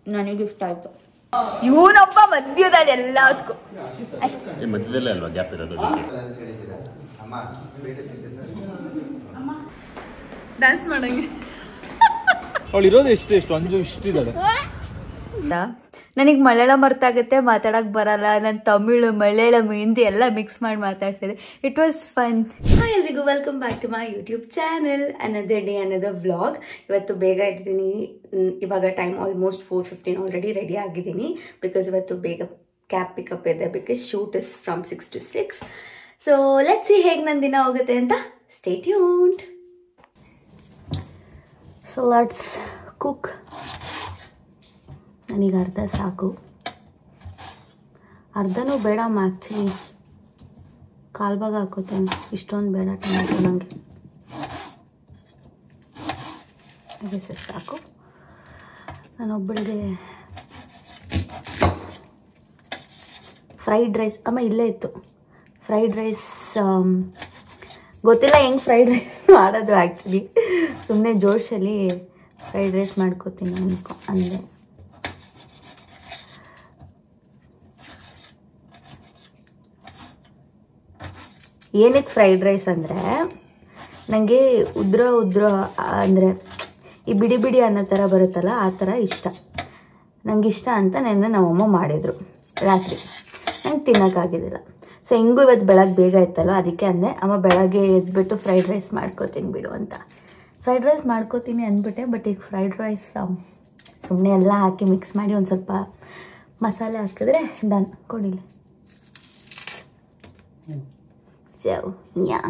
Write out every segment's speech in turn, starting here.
ನನಗಿಷ್ಟ ಆಯ್ತು. ಇವನೊಬ್ಬ ಮಧ್ಯದಲ್ಲಿ ಎಲ್ಲದಕ್ಕೂ ಅಷ್ಟೇ ಮಧ್ಯದಲ್ಲೇ ಅಲ್ವಾ ಗ್ಯಾಪ್ ಇರೋದು. ಡ್ಯಾನ್ಸ್ ಮಾಡಂಗೆ ಅವಳು ಇರೋದು ಎಷ್ಟು ಅಂಜು ಇಷ್ಟಿದ್ದಾಳೆ. ನನಗೆ ಮಲಯಾಳಂ ಅರ್ಥ ಆಗುತ್ತೆ, ಮಾತಾಡಕ್ ಬರಲ್ಲ. ನಾನು ತಮಿಳು, ಮಲಯಾಳಂ, ಹಿಂದಿ ಎಲ್ಲ ಮಿಕ್ಸ್ ಮಾಡಿ ಮಾತಾಡ್ತಿದ್ದೆ. It was fun. ಹಾಯ್ ಎಲ್ರಿಗೂ, welcome back to my YouTube channel. Another day another vlog. ಇವತ್ತು ಬೇಗ ಇದ್ದೀನಿ. ಇವಾಗ ಟೈಮ್ ಆಲ್ಮೋಸ್ಟ್ 4:15 ಆಲ್ರೆಡಿ ರೆಡಿ ಆಗಿದ್ದೀನಿ. ಬಿಕಾಸ್ ಇವತ್ತು ಬೇಗ ಕ್ಯಾಬ್ ಪಿಕಪ್ ಇದೆ. Because shoot is from 6 to 6. So let's see ಹೇಗೆ ನನ್ನ ದಿನ ಹೋಗುತ್ತೆ ಅಂತ. Stay tuned. So let's cook. ನನಗೆ ಅರ್ಧ ಸಾಕು, ಅರ್ಧನೂ ಬೇಡ. ಆ್ಯಕ್ಚುಲಿ ಕಾಲು ಭಾಗ ಹಾಕೋತೇನೆ, ಇಷ್ಟೊಂದು ಬೇಡ ಟೊಮೆಟೊ ನನಗೆ. ಹಾಗೆ ಸಾಕು. ನಾನೊಬ್ಬಳಿಗೆ ಫ್ರೈಡ್ ರೈಸ್ ಇಲ್ಲೇ ಇತ್ತು. ಫ್ರೈಡ್ ರೈಸ್ ಗೊತ್ತಿಲ್ಲ ಹೆಂಗೆ ಫ್ರೈಡ್ ರೈಸ್ ಮಾಡೋದು. ಆ್ಯಕ್ಚುಲಿ ಸುಮ್ಮನೆ ಜೋಶಲ್ಲಿ ಫ್ರೈಡ್ ರೈಸ್ ಮಾಡ್ಕೋತೀನಿ ಅಂದೆ. ಏನಕ್ಕೆ ಫ್ರೈಡ್ ರೈಸ್ ಅಂದರೆ, ನನಗೆ ಉದ್ರ ಅಂದರೆ ಈ ಬಿಡಿ ಬಿಡಿ ಅನ್ನೋ ಥರ ಬರುತ್ತಲ್ಲ, ಆ ಥರ ಇಷ್ಟ. ನನಗೆ ಇಷ್ಟ ಅಂತ ನೆನ್ನೆ ನಮ್ಮಮ್ಮ ಮಾಡಿದರು ರಾತ್ರಿ. ನಂಗೆ ತಿನ್ನೋಕ್ಕಾಗಿದ್ದಿಲ್ಲ. ಸೊ ಹಿಂಗೂ ಇವತ್ತು ಬೆಳಗ್ಗೆ ಬೇಗ ಇತ್ತಲ್ಲ, ಅದಕ್ಕೆ ಅಂದೆ ಅಮ್ಮ ಬೆಳಗ್ಗೆ ಎದ್ಬಿಟ್ಟು ಫ್ರೈಡ್ ರೈಸ್ ಮಾಡ್ಕೋತೀನಿ ಬಿಡು ಅಂತ. ಫ್ರೈಡ್ ರೈಸ್ ಮಾಡ್ಕೋತೀನಿ ಅಂದ್ಬಿಟ್ಟೆ. ಬಟ್ ಈಗ ಫ್ರೈಡ್ ರೈಸ್ ಸುಮ್ಮನೆ ಎಲ್ಲ ಹಾಕಿ ಮಿಕ್ಸ್ ಮಾಡಿ ಒಂದು ಸ್ವಲ್ಪ ಮಸಾಲೆ ಹಾಕಿದ್ರೆ ಡನ್. ಕೊಡಿಲಿ. So yeah,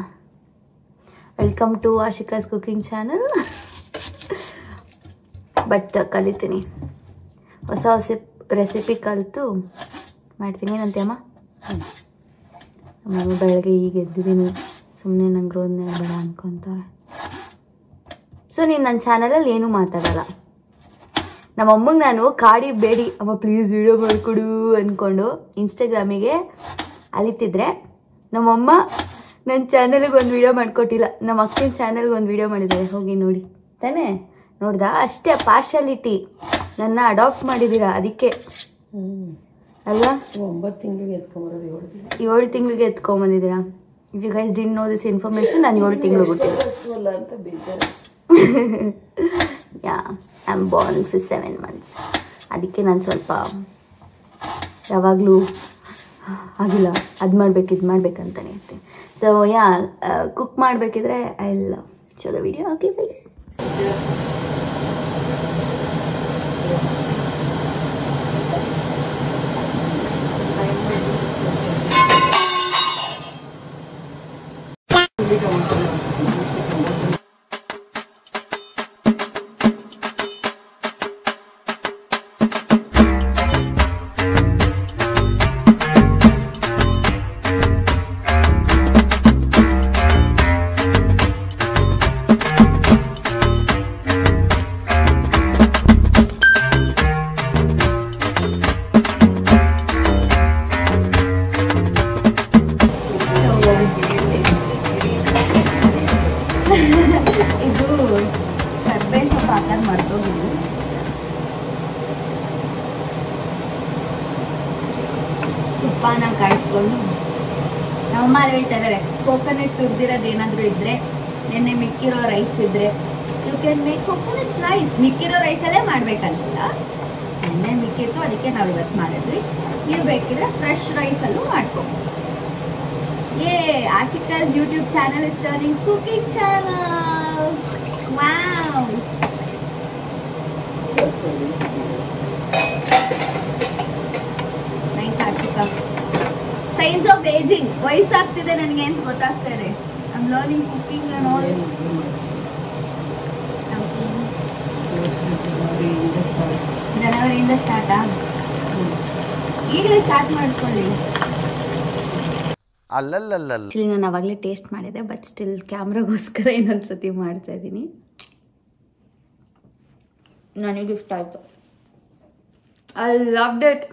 welcome to Ashika's cooking channel. But ಕಲಿತೀನಿ, ಹೊಸ ರೆಸಿಪಿ ಕಲಿತು ಮಾಡ್ತೀನಿ. ಏನಂತೀಯಮ್ಮ? ಅಮ್ಮ ಬೆಳಗ್ಗೆ ಈಗ ಎದ್ದಿದ್ದೀನಿ, ಸುಮ್ಮನೆ ನಂಗೆ ರೋದನೆ ಬೇಡ ಅನ್ಕೊತಾರೆ. ಸೊ ನೀನು ನನ್ನ ಚಾನಲಲ್ಲಿ ಏನೂ ಮಾತಾಡಲ್ಲ. ನಮ್ಮಮ್ಮಗೆ ನಾನು ಕಾಡಿ ಬೇಡಿ ಅಮ್ಮ ಪ್ಲೀಸ್ ವೀಡಿಯೋ ಮಾಡಿಕೊಡು ಅಂದ್ಕೊಂಡು ಇನ್ಸ್ಟಾಗ್ರಾಮಿಗೆ ಅಲಿತಿದ್ರೆ, ನಮ್ಮಮ್ಮ ನನ್ನ ಚಾನಲ್ಗೆ ಒಂದು ವೀಡಿಯೋ ಮಾಡಿಕೊಟ್ಟಿಲ್ಲ, ನಮ್ಮ ಅಕ್ಕನ ಚಾನಲ್ಗೆ ಒಂದು ವೀಡಿಯೋ ಮಾಡಿದ್ದಾರೆ. ಹೋಗಿ ನೋಡಿ ತಾನೇ, ನೋಡ್ದಾ? ಅಷ್ಟೇ ಪಾರ್ಶಾಲಿಟಿ. ನನ್ನ ಅಡಾಪ್ಟ್ ಮಾಡಿದ್ದೀರಾ ಅದಕ್ಕೆ ಅಲ್ಲ. 9 ತಿಂಗಳಿಗೆ ಎತ್ಕೊಂಬರೋದು, 7 ತಿಂಗಳಿಗೆ ಎತ್ಕೊಂಬಂದಿದ್ದೀರಾ. If you guys didn't know this information, ನಾನು 7 ತಿಂಗಳು ಗೊತ್ತಿಲ್ಲ ಅಂತ ಬೇಜಾರು. Yeah, I am born for 7 months. ಅದಕ್ಕೆ ನಾನು ಸ್ವಲ್ಪ ಯಾವಾಗಲೂ ಆಗಿಲ್ಲ, ಅದು ಮಾಡ್ಬೇಕು ಇದು ಮಾಡ್ಬೇಕಂತಾನೆ ಇರ್ತೀನಿ. ಸೊ ಯಾ, ಕುಕ್ ಮಾಡಬೇಕಿದ್ರೆ I will show the video. Okay bye. ಇದು ಕರ್ಬೇವಿನ ಸೊಪ್ಪು ಹಾಕೋದು ಮರ್ತೋಗಿದ್ದು. ತುಪ್ಪನ ಕಾಯಿಸ್ಕೊಂಡು ನಮ್ಮಮ್ಮ ಹೇಳ್ತಾ ಇದ್ದಾರೆ, ಕೋಕೋನಟ್ ತುರ್ದಿರೋದು ಏನಾದರೂ ಇದ್ದರೆ, ನೆನ್ನೆ ಮಿಕ್ಕಿರೋ ರೈಸ್ ಇದ್ದರೆ you can make coconut rice. ಮಿಕ್ಕಿರೋ ರೈಸಲ್ಲೇ ಮಾಡ್ಬೇಕಂತಿಲ್ಲ, ನೆನ್ನೆ ಮಿಕ್ಕಿತ್ತು ಅದಕ್ಕೆ ನಾವು ಇವತ್ತು ಮಾಡಿದ್ವಿ. ನೀವು ಬೇಕಿದ್ರೆ ಫ್ರೆಶ್ ರೈಸಲ್ಲೂ ಮಾಡ್ಕೊಬೋದು. Ashika's YouTube channel is turning cooking channel. Wow. Nice Ashika. Signs of aging. ವಯಸ್ಸಾಗ್ತಿದೆ ನನಗೆ ಅಂತ ಗೊತ್ತಾಗ್ತಾ ಇದೆ. I'm learning cooking and all. ಜನವರಿಯಿಂದ ಸ್ಟಾರ್ಟಾ? ಈಗಲೇ ಸ್ಟಾರ್ಟ್ ಮಾಡ್ಕೊಳ್ಳಿ. ಆ್ಯಕ್ಚುಲಿ ನಾನು ಅವಾಗಲೇ ಟೇಸ್ಟ್ ಮಾಡಿದೆ, ಬಟ್ ಸ್ಟಿಲ್ ಕ್ಯಾಮ್ರಾಗೋಸ್ಕರ ಇನ್ನೊಂದ್ಸತಿ ಮಾಡ್ತಾ ಇದ್ದೀನಿ. ನನಗಿಷ್ಟ ಆಯಿತು. I loved it.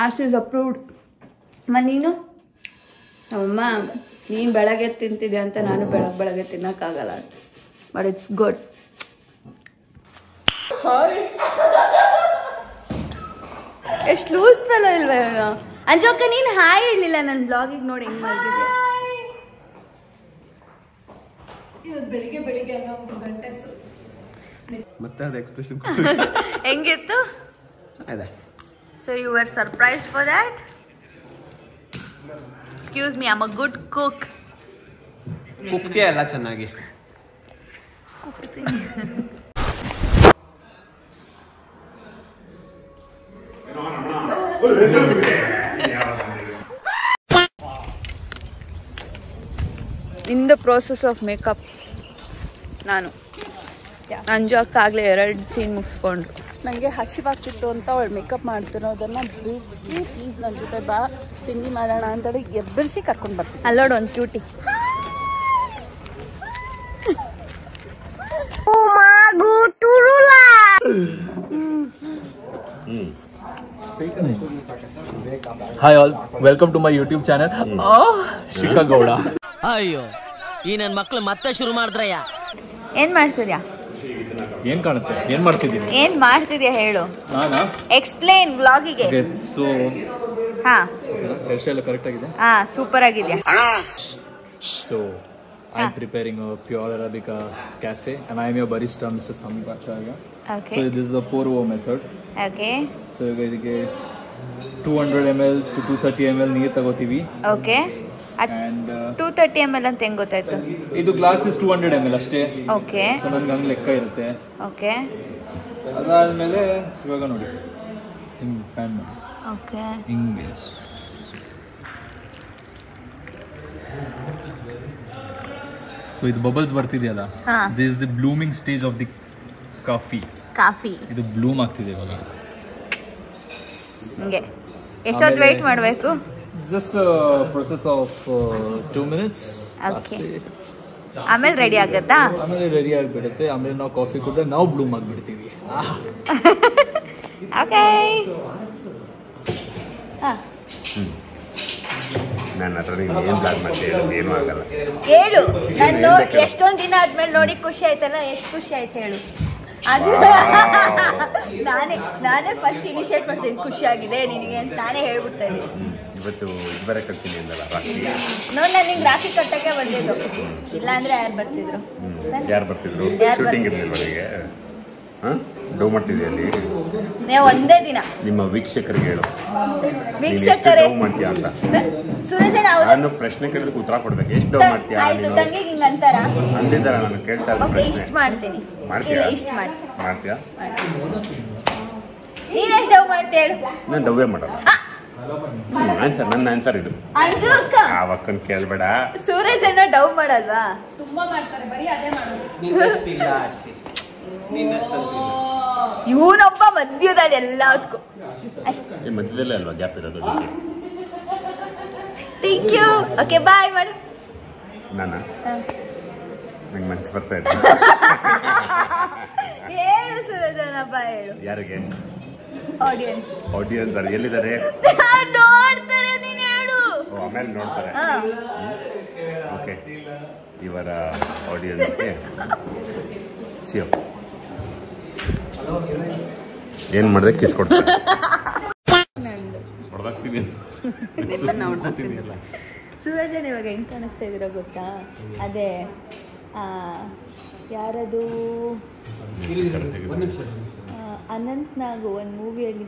Ash is approved. ನೀನು? ನಮ್ಮಮ್ಮ ನೀನು ಬೆಳಗ್ಗೆ ತಿಂತಿದ್ದೆ ಅಂತ ನಾನು ಬೆಳಗ್ಗೆ ತಿನ್ನೋಕ್ಕಾಗಲ್ಲ, ಬಟ್ ಇಟ್ಸ್ ಗುಡ್. ಎಷ್ಟು ಲೂಸ್ ಫೆಲೋ ಇಲ್ವಾ ಇವನು? ಅಂಜಕ್ಕ ನೀನು ಹಾಯ್ ಇರಲಿಲ್ಲ ನನ್ನ ಬ್ಲಾಗಿಗೆ ನೋಡಿ ಹೆಂಗ್ ಮಲಗಿದ್ಯಾ. ಇವತ್ತು ಬೆಳಿಗ್ಗೆ ಬೆಳಿಗ್ಗೆ ಎಲ್ಲ 1 ಗಂಟೆ ಮತ್ತೆ ಅದು ಎಕ್ಸ್ಪ್ರೆಷನ್ ಹೆಂಗಿತ್ತು? ಚೆನ್ನಾಗಿದೆ. So you were surprised for that? Excuse me, I am a good cook. ಕುಕ್ತಿಯ ಎಲ್ಲ ಚೆನ್ನಾಗಿ. In the process of makeup ನಾನು ಅಂಜು ಅಕ್ಕ ಆಗಲೇ 2 ಸೀನ್ ಮುಗಿಸ್ಕೊಂಡ್ರು. ನನಗೆ ಹಸಿವಾಗ್ತಿತ್ತು ಅಂತ ಅವಳು ಮೇಕಪ್ ಮಾಡ್ತಿರೋದನ್ನ ಬಿಡಿಸಿ ಪ್ಲೀಸ್ ನನ್ನ ಜೊತೆ ಬಾ ತಿಂಡಿ ಮಾಡೋಣ ಅಂತೇಳಿ ಎಬ್ಬರಿಸಿ ಕರ್ಕೊಂಡು ಬರ್ತೀನಿ. ಅಲ್ಲೋಡು ಒಂದು cutie. Hi all, welcome to my YouTube channel Shikha Gowda. ಅಯ್ಯೋ ಈ ನನ್ನ ಮಕ್ಳು ಮತ್ತೆ ಶುರು ಮಾಡಿದ್ರಯ್ಯ. ಏನ್ ಮಾಡ್ತಿದ್ಯಾ? ಏನ್ ಕಾಣುತ್ತೆ? ಏನ್ ಮಾಡ್ತಿದ್ದೀನಿ? ಏನ್ ಮಾಡ್ತಿದ್ಯಾ ಹೇಳು. ನಾನಾ? ಎಕ್ಸ್ಪ್ಲೇನ್ ವ್ಲಾಗಿಗೆ. ಸೊ ಹಾ ಹೇರ್ ಸ್ಟೈಲ್ ಕರೆಕ್ಟ್ ಆಗಿದೆ. ಹಾ ಸೂಪರ್ ಆಗಿದ್ಯಾ. So I'm preparing a pure Arabica cafe and I am your barista, Mr. Samir Acharya. Okay. So this is a pour over method. Okay So ಇದಕ್ಕೆ 200 ml to 230 ml ನೀರು ತಗೋತೀವಿ. Okay. And 230 ml ಅಂತ ಹೆಂಗ್ ಗೊತ್ತಾಯ್ತು? ಇದು glass is 200 ml ಅಷ್ಟೇ. Okay. So ನನ್ಗೆ ಹಂಗೆ ಲೆಕ್ಕ ಇರುತ್ತೆ. ಓಕೆ. ಅದಾದ್ಮೇಲೆ ಇವಾಗ ನೋಡಿ ಹಿಂಗೆ ಪ್ಯಾನ್ ಮಾಡಿ ಓಕೆ. ಹಿಂಗೆ. ಸೊ ಇದು ಬಬಲ್ಸ್ ಬರ್ತಿದೆಯಲ್ಲ, this is the blooming stage of the coffee. ಇದು ಬ್ಲೂಮ್ ಆಗ್ತಿದೆ ಇವಾಗ. ಹಿಂಗೆ ಎಷ್ಟೊತ್ತು ವೇಟ್ ಮಾಡಬೇಕು? Just process of 2 minutes. Okay. ಆಮೇಲೆ ರೆಡಿ ಆಗುತ್ತಾ? ಆಮೇಲೆ ರೆಡಿ ಆಗಿಬಿಡುತ್ತೆ. ಆಮೇಲೆ ನಾವು ಕಾಫಿ ಕುಡಿದ್ರೆ ನಾವು ಬ್ಲೂಮ್ ಆಗಿಬಿಡ್ತೀವಿ. ಓಕೆ. ನಾನು ಅದರಲ್ಲಿ ಏನು ಬ್ಲಾಗ್ ಮಾಡ್ತೀನಿ, ಏನೂ ಆಗಲ್ಲ. ಹೇಳು. ನಾನು ಎಷ್ಟೊಂದು ದಿನ ಆದ್ಮೇಲೆ ನೋಡಿ ಖುಷಿ ಆಯ್ತಲ್ಲ, ಎಷ್ಟು ಖುಷಿ ಆಯ್ತು ಹೇಳು. ನಾನೇ ಫಸ್ಟ್ ಇನಿಷಿಯೇಟ್ ಮಾಡ್ತೀನಿ, ಖುಷಿ ಆಗಿದೆ ನಿನಗೆ ಅಂತ ನಾನೇ ಹೇಳ್ಬಿಡ್ತಾ ಇದ್ದೀನಿ. ಇವತ್ತು ಇಬ್ಬರೇ ಕಟ್ತೀನಿ ಅಂದಲ್ಲ ರಾತ್ರಿ. ನೋಡಿ ನಾನು ನಿಂಗೆ ರಾಖಿ ಕಟ್ಟಕ್ಕೆ ಬಂದಿದ್ದು, ಇಲ್ಲ ಅಂದ್ರೆ ಯಾರು ಬರ್ತಿದ್ರು? ಯಾರು ಬರ್ತಿದ್ರು? ಶೂಟಿಂಗ್ ಇರಲಿಲ್ಲ ನನಗೆ. ಹಾಂ ಡೋ ಮಾಡ್ತಿದ್ದೆ ಅಲ್ಲಿ. ಒಂದೇ ದಿನ ನಿಮ್ಮ ವೀಕ್ಷಕರಿಗೆ ಹೇಳು, ವೀಕ್ಷಕರೇ ಮಾಡ್ತೀಯಾ ಅಂತ. ಸುರೇಶ್ ನಾನು ಪ್ರಶ್ನೆ ಕೇಳಿದಕ್ಕೆ ಉತ್ತರ ಕೊಡ್ಬೇಕು. ಎಷ್ಟು ಡೋ ಮಾಡ್ತೀಯಾ? ಆಯ್ತು, ತಂಗಿಗೆ ಹಿಂಗೆ ಅಂತಾರ ಅಂದಿದ್ದಾರ ನಾನು ಕೇಳ್ತಾ ಇದ್ದೀನಿ. ಓಕೆ, ಇಷ್ಟು ಮಾಡ್ತೀನಿ. ಮಾಡ್ತೀಯಾ? ಇಷ್ಟು ಮಾಡ್ತೀಯಾ? ನೀನು ಎಷ್ಟು ಡವ್ ಮಾಡ್ತೀಯ ಹೇಳು? ನಾನು ಡವ್ವೇ ಮಾಡಲ್ಲ. ಆನ್ಸರ್, ನನ್ನ ಆನ್ಸರ್ ಇದು. ಅಂಜು ಅಕ್ಕ ಅವಕ್ಕನ್ ಕೇಳ್ಬೇಡ. ಸೂರಜ್ ಅನ್ನ ಡವ್ ಮಾಡಲ್ವಾ? ತುಂಬಾ ಮಾಡ್ತಾರೆ, ಬರೀ ಅದೇ ಮಾಡೋದು. ಇವನೊಬ್ಬ ಮಧ್ಯದಲ್ಲಿ ಎಲ್ಲದಕ್ಕೂ ಅಷ್ಟೇ. ಈ ಮಧ್ಯದಲ್ಲೇ ಅಲ್ವಾ ಗ್ಯಾಪ್ ಇರೋದು? Thank you. ಓಕೆ ಬಾಯ್ ಮಾಡು. ನಾನು ನಂಗೆ ಮನ್ಸು ಬರ್ತಾ ಇದ್ದೆ. ಹೇಳು ಸೂರಜ್ ಅಣ್ಣ, ಬಾಯ್ ಹೇಳು. ಯಾರಿಗೆ? ಆಡಿಯನ್ಸ್ ಅಲ್ಲಿ ಎಲ್ಲಿದ್ದಾರೆ? ನೋಡ್ತಾರೆ, ನೀನು ಹೇಳು. ಆಮೇಲೆ ನೋಡ್ತಾರೆ. ಓಕೆ, ಇವರ ಆಡಿಯನ್ಸ್ಗೆ ಸಿಯೋ ಏನು ಮಾಡಿದೆ ಕಿಸ್ ಕೊಡ್ತಾರೆ. ಸೂರಜ್ ಅಣ್ಣ ಇವಾಗ ಹೆಂಗ್ ಕಾಣಿಸ್ತಾ ಇದ್ದೀರಾ ಗೊತ್ತಾ? ಅದೇ ಯಾರದು ಅನಂತ್ ನಾಗು ಒಂದು ಮೂವಿಯಲ್ಲಿ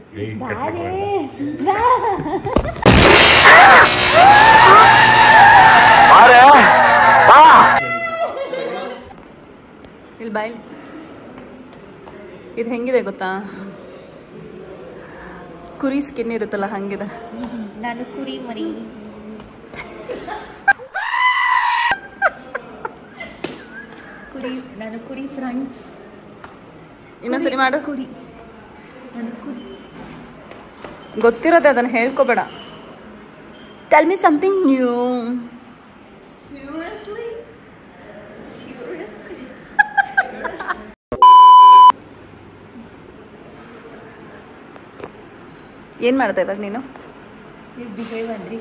ಇಲ್ಲಿ ಬಾಯ್. ಇದು ಹೆಂಗಿದೆ ಗೊತ್ತಾ? ಕುರಿ ಸ್ಕಿನ್ ಇರುತ್ತಲ್ಲ ಹಂಗಿದೆ. ನಾನು ಕುರಿ ಮರಿ. ನಾನು ಕುರಿ ಫ್ರೆಂಡ್ಸ್. ಇನ್ನೊಂದ್ಸರಿ ಮಾಡು. ಕುರಿ, ನಾನು ಕುರಿ. ಗೊತ್ತಿರೋದೆ, ಅದನ್ನು ಹೇಳ್ಕೊಬೇಡ. Tell me something new. ಏನು ಮಾಡ್ದೆ ಇವಾಗ ನೀನು? ನೀವು ಬಿಹೇವ್ ಅಂದ್ರಿ.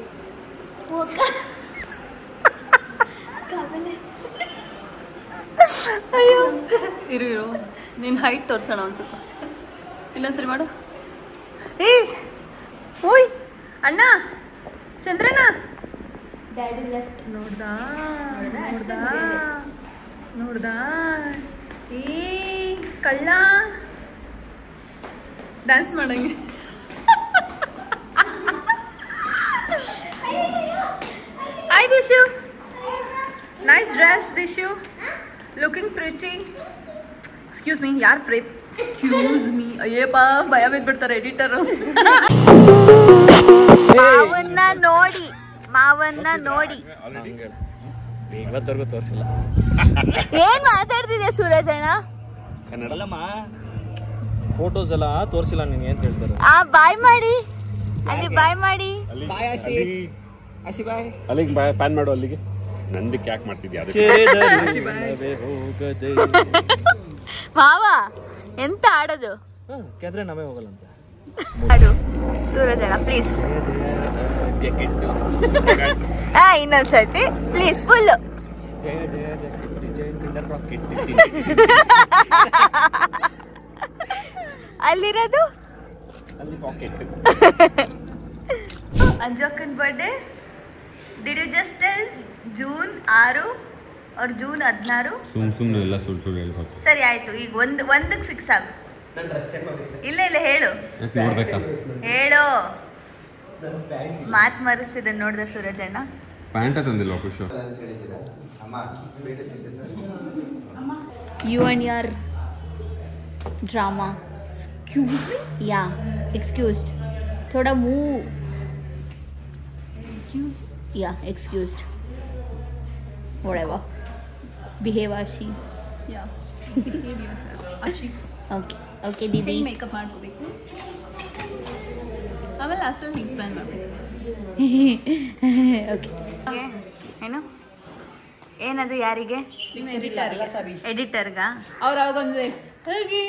ಅಯ್ಯೋ ಇರು ಇರು, ನಿನ್ನ ಹೈಟ್ ತೋರಿಸೋಣ ಒಂದು ಸ್ವಲ್ಪ. ಇಲ್ಲೊಂದ್ಸರಿ ಮಾಡು. ಓಯ್ ಅಣ್ಣ ಚಂದ್ರಣ್ಣ ಡ್ಯಾಡಿ ಲೆಫ್ಟ್. ನೋಡ್ದ ಈ ಕಳ್ಳ ಡ್ಯಾನ್ಸ್ ಮಾಡಂಗೆ. Hi Dishu, nice dress Dishu, looking pretty. Excuse me, ಯಾರು ಫ್ರೇಪ್? ಎಕ್ಸ್ಕ್ಯೂಸ್ ಮೀ, ಅಯ್ಯಪ್ಪ ಭಯ ಬಿದ್ಬಿಡ್ತಾರೆ ಎಡಿಟರು. ಮಾವನ್ನ ನೋಡಿ ಇವತ್ತವರೆಗೂ ತೋರಿಸಿಲ್ಲ. ಏನ್ ಮಾತಾಡ್ತಿದ್ಯಾ ಸೂರಜ್ ಅಣ್ಣ? ಕನ್ನಡಲ್ಲಮ್ಮ, ಫೋಟೋಸ್ ಎಲ್ಲ ತೋರಿಸಿಲ್ಲ ನಿನ್ಗೆ ಅಂತ ಹೇಳ್ತಾರೆ. ಬಾಯ್ ಮಾಡಿ, ಅಲ್ಲಿ ಬಾಯ್ ಮಾಡಿ. ಅಲ್ಲಿಗೆ ಪ್ಯಾನ್ ಮಾಡು, ಅಲ್ಲಿಗೆ ನಂದಕ್ಕೆ ಯಾಕೆ ಮಾಡ್ತಿದ್ಯಾ? ಮಾವ ಎಂತ ಆಡೋದು? ಕೆದ್ರೆ ನಾವೇ ಹೋಗಲ್ಲ ಅಂತ ಆಡು ಸೂರಜ್ ಅಣ್ಣ ಪ್ಲೀಸ್. ಇನ್ನೊಂದ್ಸತಿ ಪ್ಲೀಸ್ ಫುಲ್. ಜಯ ಜಯ ಜಯ ಡಿಸೈನ್ ಕಿಂಡರ್ ರಾಕೆಟ್. ಅಲ್ಲಿರೋದು ಅಲ್ಲಿ ಪಾಕೆಟ್. ಅಂಜಕ್ಕನ್ birthday did you just tell June 6 और ಜೂನ್ 16? ಸುಮ್ಮನೆ ಎಲ್ಲ ಸುಳ್ಳು ಹೇಳ್ಬೇಕು. ಸರಿ ಆಯ್ತು, ಈಗ ಒಂದಕ್ಕೆ ಫಿಕ್ಸ್ ಆಗು. ಇಲ್ಲ ಹೇಳು, ನೋಡ್ಬೇಕಾ? ಹೇಳು. ಮಾತು ಮರೆಸ್ತಿದ್ದೆ ನೋಡ್ದೆ ಸೂರಜ್ ಅಣ್ಣ. ಪ್ಯಾಂಟ ತಂದಿಲ್ಲ ಖುಷಿ. You and your drama. Excuse me? Yeah, excused. Thoda move. Excuse me? Yeah, excused. Whatever. Behave, Ashi. Yeah, behave yourself. Ashi, Okay. Okay, Didi. Makeup ಮಾಡ್ಕೋಬೇಕು, ಆಮೇಲೆ ಲಾಸ್ಟಲ್ಲಿ ಹಿಂಗೆ ಪ್ಲಾನ್ ಮಾಡಬೇಕು. Okay. ಏನು ಏನದು? ಯಾರಿಗೆ? ಎಡಿಟರ್ಗ? ಅವ್ರು ಅವಾಗೊಂದು ಹೋಗಿ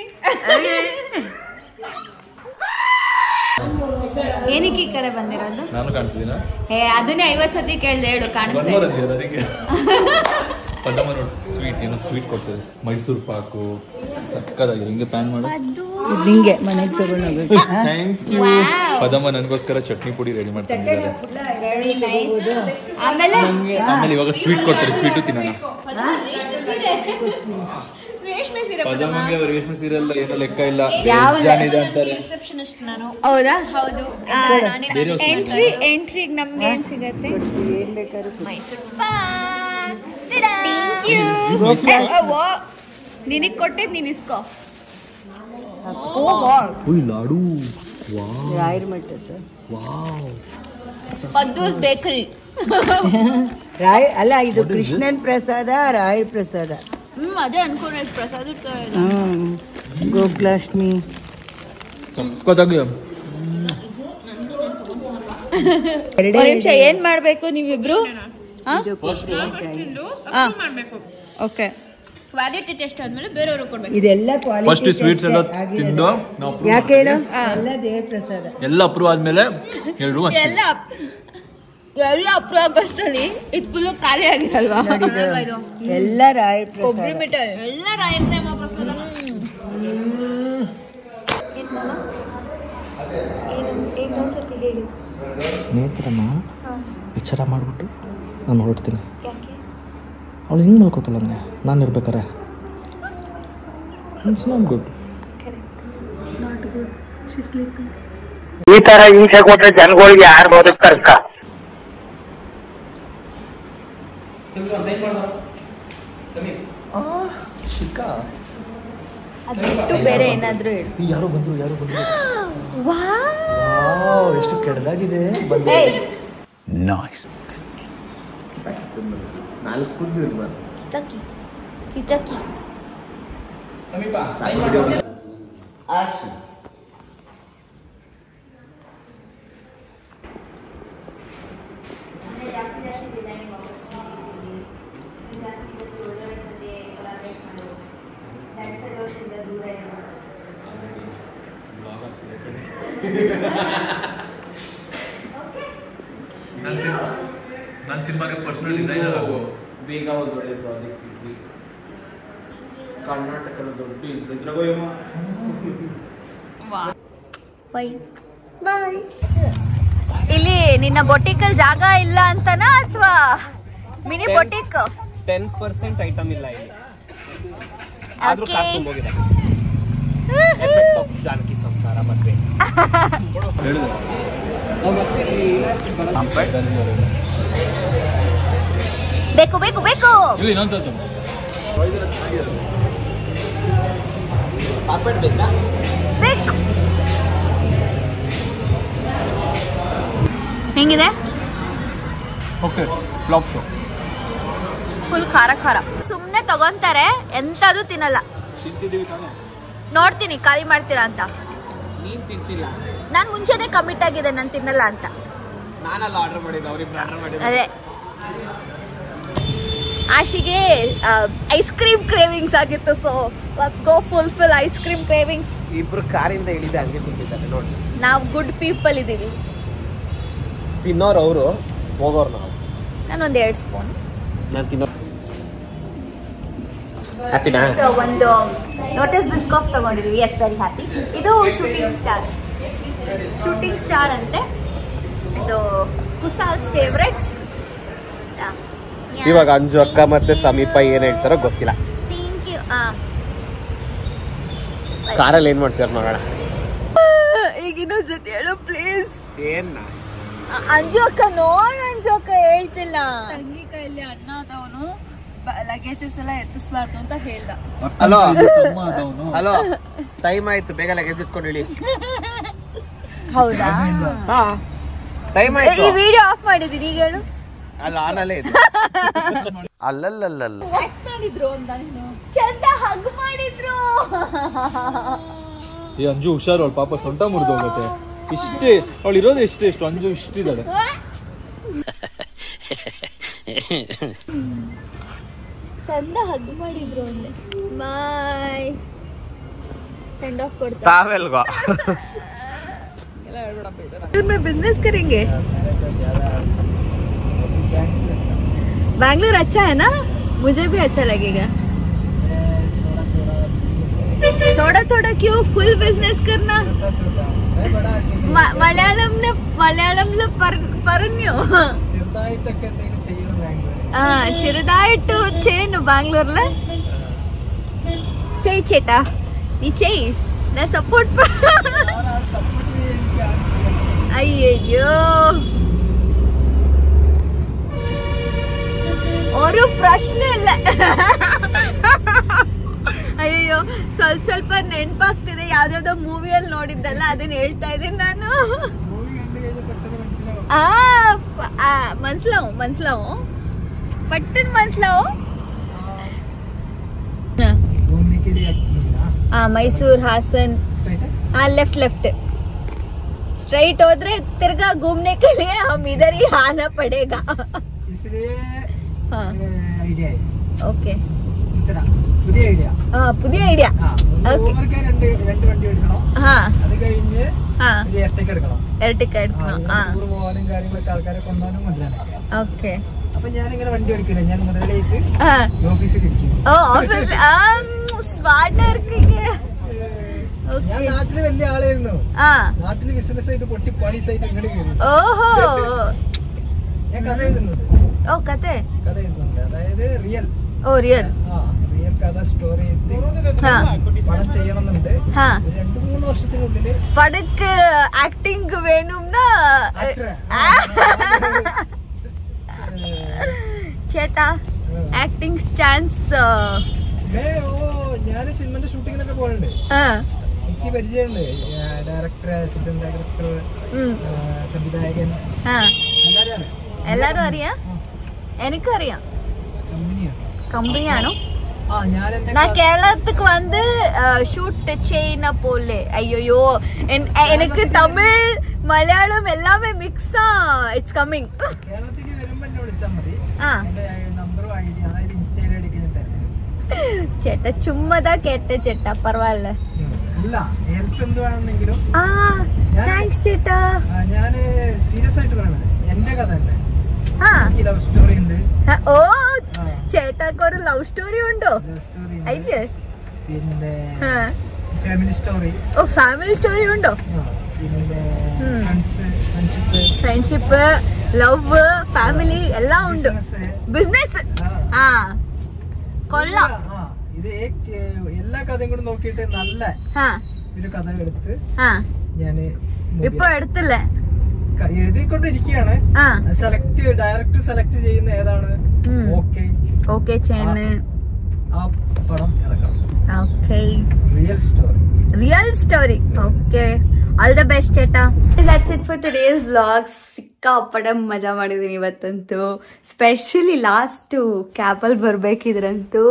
ಏನಕ್ಕೆ ಈ ಕಡೆ ಬಂದಿರೋದು? ನಾನು ಕಾಣಿಸ್ತೀನ ಅದನ್ನೇ 50 ಸತಿ ಕೇಳ್ದೆ, ಹೇಳು. ಕಾಣಿಸ್ತಾ ಅದಕ್ಕೆ ಪದಮ ನೋಡಿ. ಸ್ವೀಟ್ ಏನೋ ಸ್ವೀಟ್ ಕೊಡ್ತದೆ, ಮೈಸೂರು ಪಾಕು ಸಕ್ಕದಾಗಿದೆ. ಹಿಂಗೆ ಪ್ಯಾನ್ ಮಾಡು. ನಿಂಗೆ ಮನೆಗೆ ತಗೊಂಡೋಗ್ಬೇಕು. Thank you. ಪದಮ ನನಗೋಸ್ಕರ ಚಟ್ನಿ ಪುಡಿ ರೆಡಿ ಮಾಡ್ತಿದ್ದಾರೆ. ಆಮೇಲೆ ಆಮೇಲೆ ಇವಾಗ ಸ್ವೀಟ್ ಕೊಡ್ತಾರೆ, ಸ್ವೀಟು ತಿನ್ನೋಣ. ಪದಮಗೆ ರೇಷ್ಮೆ ಸೀರೆ ಎಲ್ಲ ಏನೋ ಲೆಕ್ಕ ಇಲ್ಲ, ಜಾನಿದೆ ಅಂತಾರೆ. ಹೌದಾ? ಬೇರೆ ಎಂಟ್ರಿಗೆ ನಮ್ಗೆ ಏನ್ ಸಿಗತ್ತೆ? ಏನ್ ಬೇಕಾದ್ರೂ ನಿನಗ್ ಕೊಟ್ಟಿದ್ ನೀನ್ ಇಸ್ಕೋ. ಲಾಡು. ರಾಯರ ಮಠದ್ದು ಬೇಕರಿ. ಅಲ್ಲ, ಇದು ಕೃಷ್ಣನ್ ಪ್ರಸಾದ, ರಾಯರ ಪ್ರಸಾದ. ಅದೇ ಅನ್ಕೊಂಡೆ ಪ್ರಸಾದ. ಗೋಕುಲಾಷ್ಟಮಿ ಸಕ್ಕದಾಗಿ. ನಿಮಿಷ ಏನ್ ಮಾಡ್ಬೇಕು ನೀವಿಬ್ರು? ಓಕೆ, ಕ್ವಾಲಿಟಿ ಟೆಸ್ಟ್ ಆದ್ಮೇಲೆ ಬೇರೆಯವ್ರಿಗೆ ಕೊಡ್ಬೇಕು. ಇದೆಲ್ಲ ಫಸ್ಟ್ ಸ್ವೀಟ್ಸ್ ಎಲ್ಲ ತಿಂದು ಯಾಕೆ ಹೇಳು? ಎಲ್ಲ ದೇವ್ರ ಪ್ರಸಾದ. ಎಲ್ಲ ಅಪ್ರೂವ್ ಆದ್ಮೇಲೆ ಎಲ್ರು ಎಲ್ಲ ಅಪ್ರೂವ್ ಆಗೋಷ್ಟರಲ್ಲಿ ಇದು ಫುಲ್ಲು ಖಾಲಿ ಆಗಿರಲ್ವಾ? ಎಲ್ಲ ರಾಯರ ಪ್ರಸಾದ. ಎಲ್ಲ ರಾಯರ್ದೇ ಪ್ರಸಾದ. ಇನ್ನೊಂದ್ಸತಿ ಹೇಳಿ. ನೇತ್ರಮ್ಮ ವಿಚಾರ ಮಾಡಿಬಿಟ್ಟು ನಾನು ಹೊರಡ್ತೀನಿ. ಅವಳು ಹೆಂಗೆ ಮಲ್ಕೋತಾಳೆ ನನಗೆ ನಾನು ಇರ್ಬೇಕಾರೆ? It's not good. ಈ ತರ ಹಿಂಸೆ ಕೊಟ್ರೆ ಜನಗಳಿಗೆ ಯಾರು ಬದುಕ್ತಾರಕ್ಕ? ಅದಿಟ್ಟು ಬೇರೆ ಏನಾದ್ರು ಹೇಳು. ಯಾರು ಬಂದ್ರು ಎಷ್ಟು ಕೆಡದಾಗಿದೆ. ಕಿಚಕಿ ನನ್ನ ಸಿನಿಮಾಗೆ ಪರ್ಸನಲ್ ಡಿಸೈನರ್ ಆಗೋ. ಬೇಗ ಒಂದು ಒಳ್ಳೆ ಪ್ರಾಜೆಕ್ಟ್ ಸಿಕ್ಕಿ ಕರ್ನಾಟಕದ ದೊಡ್ಡ ಇನ್ಫ್ಲುಯೆನ್ಸರ್ ಆಗೋ. ವೈ ಬಾಯ್. ಇಲ್ಲಿ ನಿನ್ನ ಬೊಟಿಕಲ್ ಜಾಗ ಇಲ್ಲ ಅಂತನಾ ಅಥವಾ ಮಿನಿ ಬೊಟಿಕ್? 10% ಐಟಮ್ ಇಲ್ಲ ಇಲ್ಲಿ. ಆದ್ರೂ Okay. ಕಾರ್ ತುಂಬೋಗಿದೆ. ಎಫೆಕ್ಟ್ ಆಫ್ ಜಾನಕಿ ಸಂಸಾರ ಮದ್ವೆ. ಬೇಕು ಬೇಕು ಬೇಕು. ಇಲ್ಲಿ ಇನ್ನೊಂದ್ಸಲ ಪಾಪಡ್ ಬೇಕಾ? ಬೇಕು. ಹೆಂಗಿದೆ? Okay flap show. ಫುಲ್ ಖಾರ ಖಾರ. ಸುಮ್ಮನೆ ತಗೊಂತಾರೆ, ಎಂತದು ತಿನ್ನಲ್ಲ. ತಿಂತಿದ್ದೀವಿ ತಾನೆ. ನೋಡ್ತೀನಿ ಖಾಲಿ ಮಾಡ್ತೀರಾ ಅಂತ. ನೀನ್ ತಿಂತಿಲ್ಲ. ನಾನು ಮುಂಚೆನೆ ಕಮಿಟ್ ಆಗಿದೆ ನಾನು ತಿನ್ನಲ್ಲ ಅಂತ. ನಾನಲ್ಲ ಆರ್ಡರ್ ಮಾಡಿದ್ದು, ಅವ್ರಿಬ್ರು ಆರ್ಡರ್ ಮಾಡಿದ್ರು. ಅದೇ ಆಶಿಗೆ ಐಸ್ ಕ್ರೀಮ್ ಕ್ರೇವಿಂಗ್ಸ್ ಆಗಿತ್ತು. So let's go fulfil ice cream cravings. ಇಬ್ರು ಕಾರಿಂದ ಇಳಿದ ಹಂಗೆ ತಿಂತಿದ್ದಾರೆ ನೋಡಿ. ನಾವು ಗುಡ್ ಪೀಪಲ್ ಇದೀವಿ. ತಿನ್ನೋರು ಅವರು, ಹೋಗೋರು ನಾವು. ನಾನೊಂದು 2 ಸ್ಪೂನ್. ನಾನು ತಿನ್ನೋ ಹ್ಯಾಪಿನಾ? ಒಂದು ನೋಟಿಸ್ ಬಿಸ್ಕಾಫ್ ತಗೊಂಡಿದ್ವಿ. Yes very happy. ಇದು ಶೂಟಿಂಗ್ ಸ್ಟಾರ್ ಅಂತೆ. ಇದು ಕುಸಾಲ್ಸ್ ಫೇವ್ರೆಟ್. ಇವಾಗ ಅಂಜು ಅಕ್ಕ ಮತ್ತೆ ಸಮೀಪ ಏನ್ ಹೇಳ್ತಾರೋ ಗೊತ್ತಿಲ್ಲ. Thank you. ಕಾರಲ್ಲಿ ಏನ್ ಮಾಡ್ತೀರ ನೋಡೋಣ. ಈಗ ಇನ್ನೊಂದು ಜೊತೆ ಹೇಳು ಪ್ಲೀಸ್. ಏನ್ ಅಂಜು ಅಕ್ಕ ನೋಡ್, ಅಂಜು ಅಕ್ಕ ಹೇಳ್ತಿಲ್ಲ. ತಂಗಿ ಕೈಯಲ್ಲಿ ಅಣ್ಣ ಆದವನು ಲಗೇಜಸ್ ಎಲ್ಲ ಎತ್ತಿಸ್ಬಾರ್ದು ಅಂತ ಹೇಳ್ದ. ಹಲೋ ಹಲೋ, ಟೈಮ್ ಆಯ್ತು, ಬೇಗ ಲಗೇಜ್ ಎತ್ಕೊಂಡು ಹೇಳಿ. ಹೌದಾ? ಹಾ ಟೈಮ್ ಆಯ್ತು. ಈ ವಿಡಿಯೋ ಆಫ್ ಮಾಡಿದೀನಿ, ಈಗ ಹೇಳು. ಅಲ್ಲ ಆನಲ್ಲೇ ಇದೆ. ಅಲ್ಲಲ್ಲಲ್ಲ ಮಾಡಿದ್ರು ಅಂತ ಚಂದ ಹಗ್ ಮಾಡಿದ್ರು. ಈ ಅಂಜು ಹುಷಾರು, ಅವಳು ಪಾಪ ಸೊಂಟ ಮುರಿದು ಹೋಗುತ್ತೆ. ಇಷ್ಟೇ ಅವಳು ಇರೋದು ಎಷ್ಟು ಅಂಜು ಇಷ್ಟಿದ್ದಾಳೆ. ಚಂದ ಹಗ್ ಮಾಡಿದ್ರು ಅಂದೆ. ಬಾಯ್. सेंड ऑफ करता तावेलगो मैं बिजनेस करेंगे। बैंगलोर अच्छा है ना, मुझे भी अच्छा लगेगा। थोड़ा थोड़ा क्यों, फुल बिजनेस करना। മലയാളം പറഞ്ഞു ചെറുതായിട്ട് ചെയ്യുന്നു ബാംഗ്ലൂരില്. ചെയ് ചേട്ടാ, നീ ചെയ്, ഞാൻ സപ്പോർട്ട്. അയ്യോ ഒരു പ്രശ്നമില്ല. ಅಯ್ಯೋ ಸ್ವಲ್ಪ ನೆನಪಾಗ್ತಿದೆ, ಯಾವ್ದಾವ್ದೋ ಮೂವಿಯಲ್ಲಿ ನೋಡಿದ್ದಲ್ಲ, ಅದನ್ನ ಹೇಳ್ತಾ ಇದ್ದೀನಿ ನಾನು. ಮನ್ಸ್ಲಾವು ಪಟ್ಟನ್ ಮನ್ಸ್ಲಾವು. ಮೈಸೂರು ಹಾಸನ್ ಲೆಫ್ಟ್ स्ट्राइट होद्रे तिर्गा घूमने के लिए हम इधर ही आना पड़ेगा, इसलिए आइडिया है. ओके പുതിയ ഐഡിയ. ഇരട്ടിക്ക എടുക്കണം. ഓക്കെ. സ്മാർട്ട് ഇരിക്കീங்க. ഞാൻ നാട്ടില് വലിയ ആളായിരുന്നു. നാട്ടില് ബിസിനസ് ആയിട്ട് പൊട്ടി പണിസായിട്ട് ഇങ്ങോട്ട് കയറി. ഓഹോ, ഞാൻ കഥ എഴുതുന്നുണ്ട്. ഓ കഥ എഴുതുന്നുണ്ട്, അതായത് റിയൽ റിയൽ കഥ സ്റ്റോറി പടം ചെയ്യണമെന്നുണ്ട്. 2-3 വർഷത്തിനുള്ളില് പടക്ക് ആക്ടിങ് വേണംനാ ചേട്ടാ. ആക്ടിങ് സ്റ്റാൻസ് ഞാൻ സിനിമന്റെ ഷൂട്ടിങ്ങിനൊക്കെ പോലുണ്ട്. എനിക്ക് പരിചയമുണ്ട്. ഡയറക്ടർ, അസിസ്റ്റന്റ് ഡയറക്ടർ, സംവിധായകൻ എല്ലാരും അറിയാം. എനിക്കും അറിയാം. കമ്പനിയാണോ? நான் கேரளத்துக்கு வந்து ஷூட் செய்யன போல. ஐயோ எனக்கு தமிழ் மலையாளம் எல்லாமே மிக்ஸா இட்ஸ் கமிங். കേരളത്തിലേക്ക് വരുമ്പോൾ എന്നെ വിളിച്ചാൽ മതി. നമ്പറും ഐഡി, അതായത് ഇൻസ്റ്റയിൽ അടിക്കാൻ തരാം. ചേട്ടാ ചുമ്മാതാ കേട്ടെ ചേട്ടാ, പരവായില്ല. ഇല്ല, ഹെൽപ്പ് എന്ത് വേണമെന്നെങ്കിലും. താങ്ക്സ് ചേട്ടാ. ഞാൻ സീരിയസ് ആയിട്ട് പറയുന്നത് എന്റെ കഥ തന്നെ. ലവ് സ്റ്റോറി ഉണ്ട്. ഓ ചേട്ടാക്ക് ഒരു ലവ് സ്റ്റോറി ഉണ്ടോ? അയ്യേ. പിന്നെ ഫാമിലി സ്റ്റോറി. ഓ ഫാമിലി സ്റ്റോറി ഉണ്ടോ? പിന്നെ ಫ್ರೆಂಡ್ಶಿಪ್, ಲವ್, ಫ್ಯಾಮಿಲಿ ಎಲ್ಲ ಉಂಟು. ಬಿಸ್ನೆಸ್ കൊള്ള. ഇത് എല്ലാ കഥയും കൂടെ നോക്കിയിട്ട് നല്ല ഒരു കഥ എടുത്ത് ഞാന് ഇപ്പൊ എടുത്തില്ലേ, എഴുതിക്കൊണ്ടിരിക്കുകയാണ്. ഡയറക്ടർ സെലക്ട് ചെയ്യുന്ന ഏതാണ് ഓക്കെ ചെയ്യുന്നു. ആ പടം ഇറക്കണം. Real story. Okay, all the best ചേട്ടാ. That's it for today's vlog. ಸಿಕ್ಕಾಪಟ್ಟೆ ಮಜಾ ಮಾಡಿದ್ದೀನಿ ಇವತ್ತಂತೂ. ಸ್ಪೆಷಲಿ ಲಾಸ್ಟು ಕ್ಯಾಬಲ್ಲಿ ಬರಬೇಕಿದ್ರಂತೂ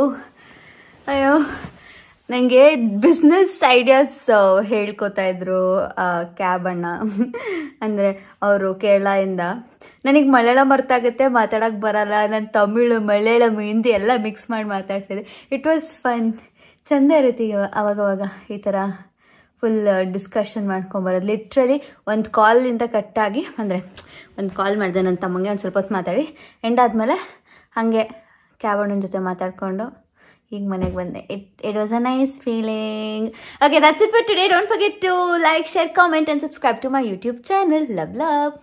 ಅಯ್ಯೋ ನನಗೆ ಬಿಸ್ನೆಸ್ ಐಡಿಯಾಸ್ ಹೇಳ್ಕೊತಾ ಇದ್ರು ಕ್ಯಾಬ್ ಅಣ್ಣ. ಅಂದರೆ ಅವರು ಕೇರಳದಿಂದ. ನನಗೆ ಮಲಯಾಳಂ ಅರ್ಥ ಆಗುತ್ತೆ, ಮಾತಾಡೋಕ್ಕೆ ಬರಲ್ಲ. ನಾನು ತಮಿಳು, ಮಲಯಾಳಂ, ಹಿಂದಿ ಎಲ್ಲ ಮಿಕ್ಸ್ ಮಾಡಿ ಮಾತಾಡ್ತಿದ್ದೆ. It was fun. ಚೆಂದ ಇರುತ್ತೆ ಅವಾಗವಾಗ ಈ ಥರ ಫುಲ್ ಡಿಸ್ಕಷನ್ ಮಾಡ್ಕೊಂಬರೋದು. ಲಿಟ್ರಲಿ ಒಂದು ಕಾಲಿಂದ ಕಟ್ಟಾಗಿ, ಅಂದರೆ ಒಂದು ಕಾಲ್ ಮಾಡಿದೆ ನನ್ನ ತಮ್ಮಂಗೆ, ಒಂದು ಸ್ವಲ್ಪ ಹೊತ್ತು ಮಾತಾಡಿ ಎಂಡ್ ಆದಮೇಲೆ ಹಾಗೆ ಕ್ಯಾಬ್ ಅಣ್ಣನ ಜೊತೆ ಮಾತಾಡಿಕೊಂಡು ಈಗ ಮನೆಗೆ ಬಂದೆ. It was a nice feeling. Okay, that's it for today. Don't forget to like, share, comment and subscribe to my YouTube channel. Love.